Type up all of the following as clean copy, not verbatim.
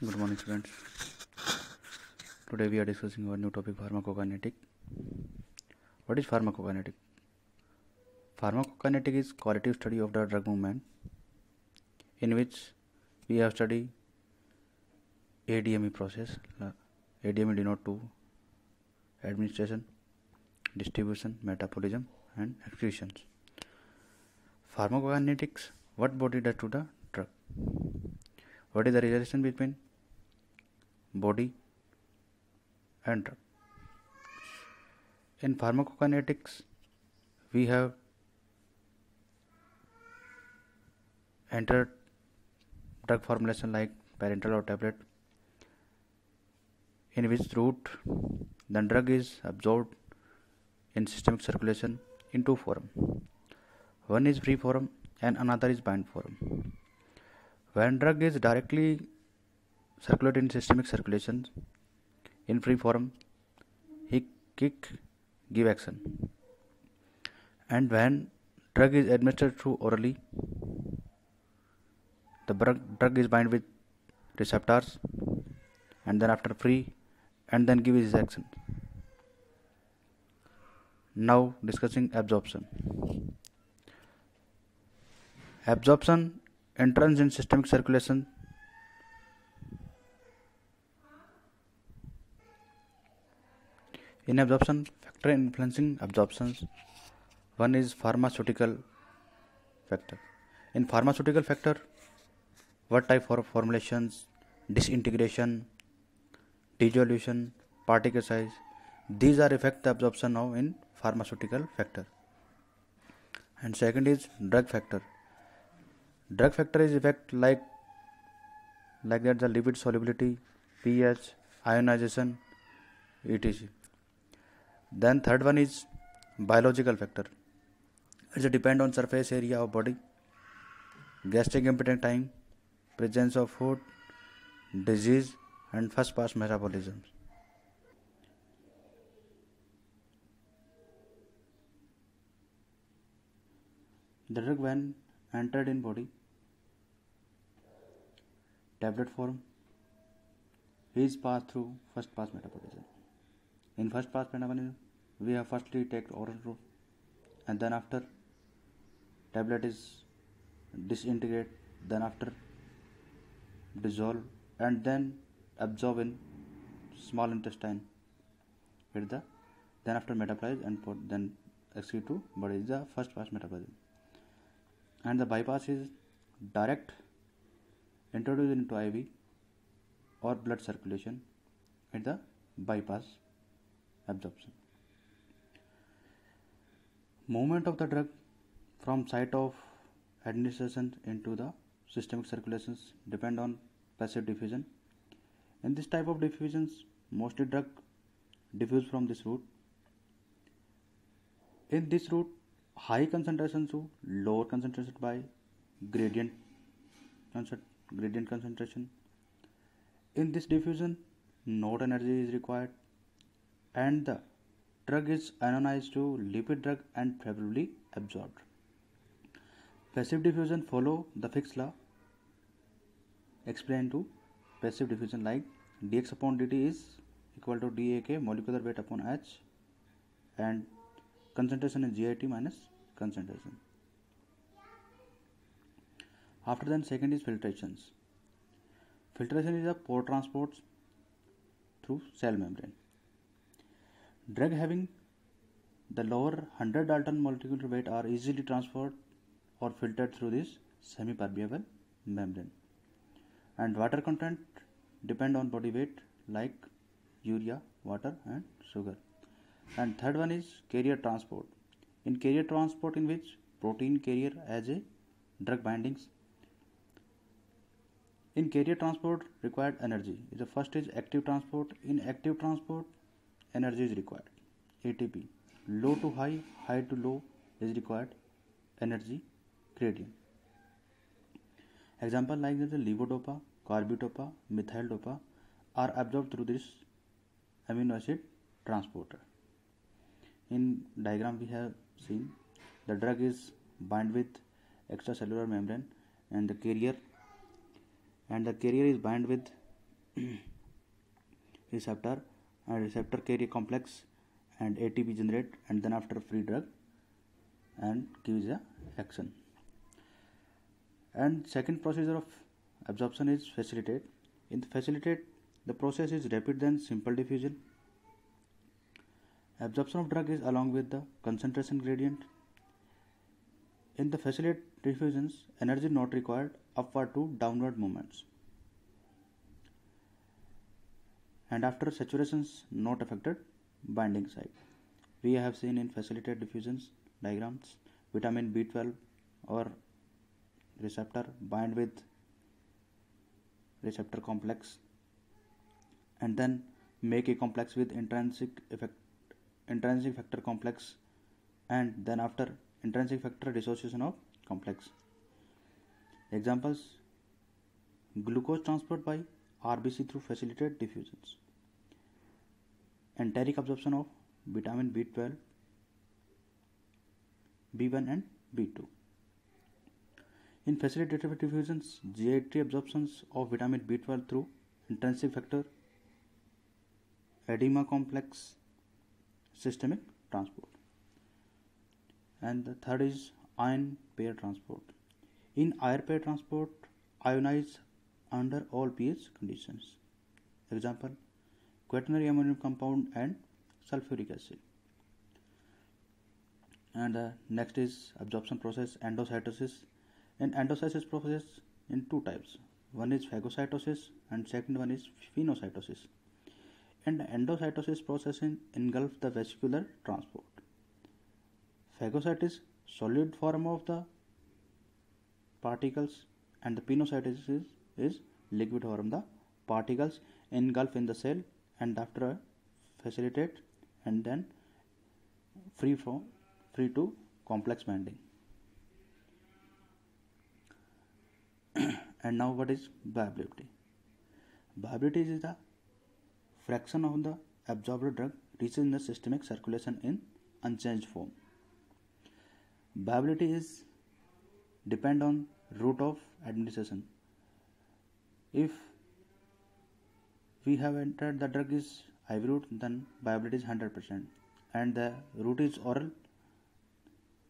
Good morning, students. Today we are discussing our new topic, pharmacokinetic. What is pharmacokinetic? Pharmacokinetic is qualitative study of the drug movement, in which we have studied ADME process. ADME denote to administration, distribution, metabolism, and excretions. Pharmacokinetics: what body does to the drug? What is the relation between body and drug? In pharmacokinetics, we have entered drug formulation like parenteral or tablet, in which route the drug is absorbed in systemic circulation in two forms. One is free form and another is bind form. When drug is directly circulated in systemic circulation in free form, he give action. And when drug is administered through orally, the drug is bind with receptors and then after free and then give his action. Now discussing absorption. Absorption, entrance in systemic circulation. In absorption, factor influencing absorptions. One is pharmaceutical factor. In pharmaceutical factor, what type of formulations, disintegration, dissolution, particle size, these are affect the absorption of in pharmaceutical factor. And second is drug factor. Drug factor is effect like that the lipid solubility, pH, ionization, etc. Then third one is biological factor. It depend on surface area of body, gastric emptying time, presence of food, disease, and first pass metabolism. The drug when entered in body, tablet form, is passed through first pass metabolism. In first pass metabolism, we have firstly take oral route, and then after tablet is disintegrate, then after dissolve, and then absorb in small intestine. Then after metabolize and then excrete to body is the first pass metabolism. And the bypass is direct introduced into IV or blood circulation at the bypass absorption. Movement of the drug from site of administration into the systemic circulations depend on passive diffusion. In this type of diffusions, mostly drug diffuse from this route. In this route, high concentration to lower concentration by gradient concentration. In this diffusion, node energy is required and the drug is ionized to lipid drug and favorably absorbed. Passive diffusion follow the fixed law explained to passive diffusion like dx upon dt is equal to dak molecular weight upon h and concentration is GIT minus concentration. After then second is filtrations. Filtration is a pore transport through cell membrane. Drug having the lower 100 Dalton molecular weight are easily transferred or filtered through this semi-permeable membrane. And water content depend on body weight like urea, water and sugar. And third one is carrier transport. In carrier transport, in which protein carrier as a drug bindings. In carrier transport required energy. The first is active transport. In active transport, energy is required. ATP. Low to high, high to low is required. Energy gradient. Example like the levodopa, carbidopa, methyl-dopa are absorbed through this amino acid transporter. In diagram we have seen the drug is bind with extracellular membrane and the carrier is bind with receptor, and receptor carry complex and ATP generate, and then after free drug and gives a action. And second procedure of absorption is facilitate. In facilitate, the process is rapid than simple diffusion. Absorption of drug is along with the concentration gradient. In the facilitate diffusions, energy not required, upward to downward movements. And after saturations not affected, binding site. We have seen in facilitate diffusions diagrams, vitamin B12 or receptor bind with receptor complex and then make a complex with intrinsic factor complex, and then after intrinsic factor dissociation of complex. Examples: glucose transport by RBC through facilitated diffusions, enteric absorption of vitamin B12, B1 and B2. In facilitated diffusions, GI-T absorptions of vitamin B12 through intrinsic factor, edema complex, systemic transport. And the third is ion pair transport. In ion pair transport, ionize under all pH conditions. Example: quaternary ammonium compound and sulfuric acid. And next is absorption process, endocytosis. In endocytosis process in two types. One is phagocytosis and second one is phagocytosis. And endocytosis process engulfs the vesicular transport. Phagocytosis solid form of the particles, and the pinocytosis is liquid form. The particles engulf in the cell and after facilitate and then free to complex binding. And now what is viability? Viability is the fraction of the absorbed drug reaches in the systemic circulation in unchanged form. Viability is depend on route of administration. If we have entered the drug is IV route, then viability is 100%, and the route is oral,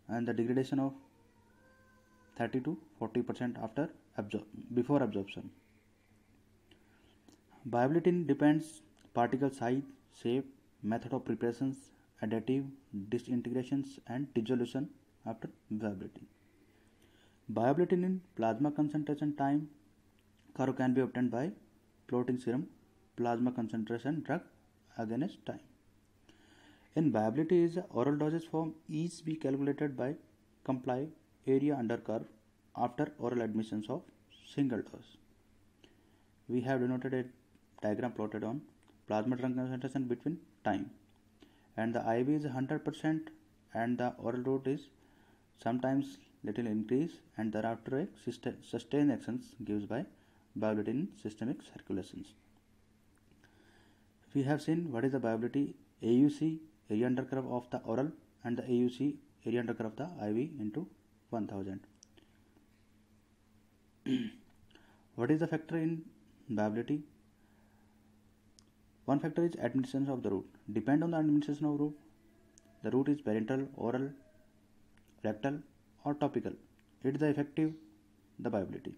and the degradation of 30 to 40% after before absorption. Viability depends particle size, shape, method of preparations, additive, disintegrations and dissolution after viability. Viability in plasma concentration time curve can be obtained by plotting serum plasma concentration drug against time. In viability is oral dosage form is be calculated by comply area under curve after oral admissions of single dose. We have denoted a diagram plotted on plasma drug concentration between time, and the IV is 100% and the oral route is sometimes little increase, and thereafter a sustained actions gives by viability in systemic circulations. We have seen what is the viability AUC area under curve of the oral and the AUC area under curve of the IV into 1000. What is the factor in viability? One factor is administration of the route. Depend on the administration of route. The route is parenteral, oral, rectal or topical. It is the effective the viability.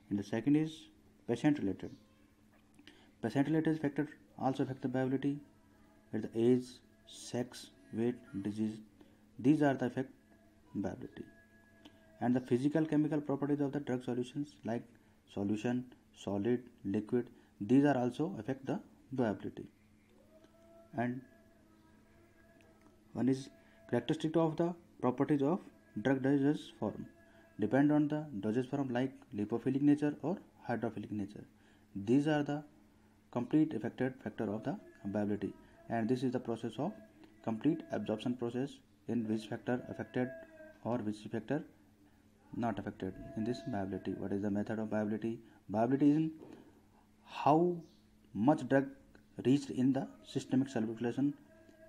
And the second is patient related. Patient related factor also affect the viability. It's the age, sex, weight, disease. These are the affect viability. And the physical chemical properties of the drug solutions like solution, solid, liquid, these are also affect the viability. And one is characteristic of the properties of drug dosage form. Depend on the dosage form like lipophilic nature or hydrophilic nature. These are the complete affected factor of the viability, and this is the process of complete absorption process in which factor affected or which factor not affected in this viability. What is the method of viability? Viability is in how much drug reached in the systemic circulation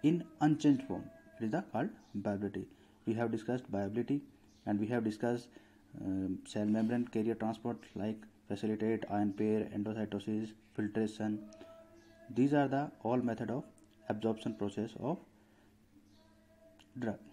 in unchanged form. It is the called viability. We have discussed viability and we have discussed cell membrane carrier transport like facilitate ion pair, endocytosis, filtration. These are the all method of absorption process of drug.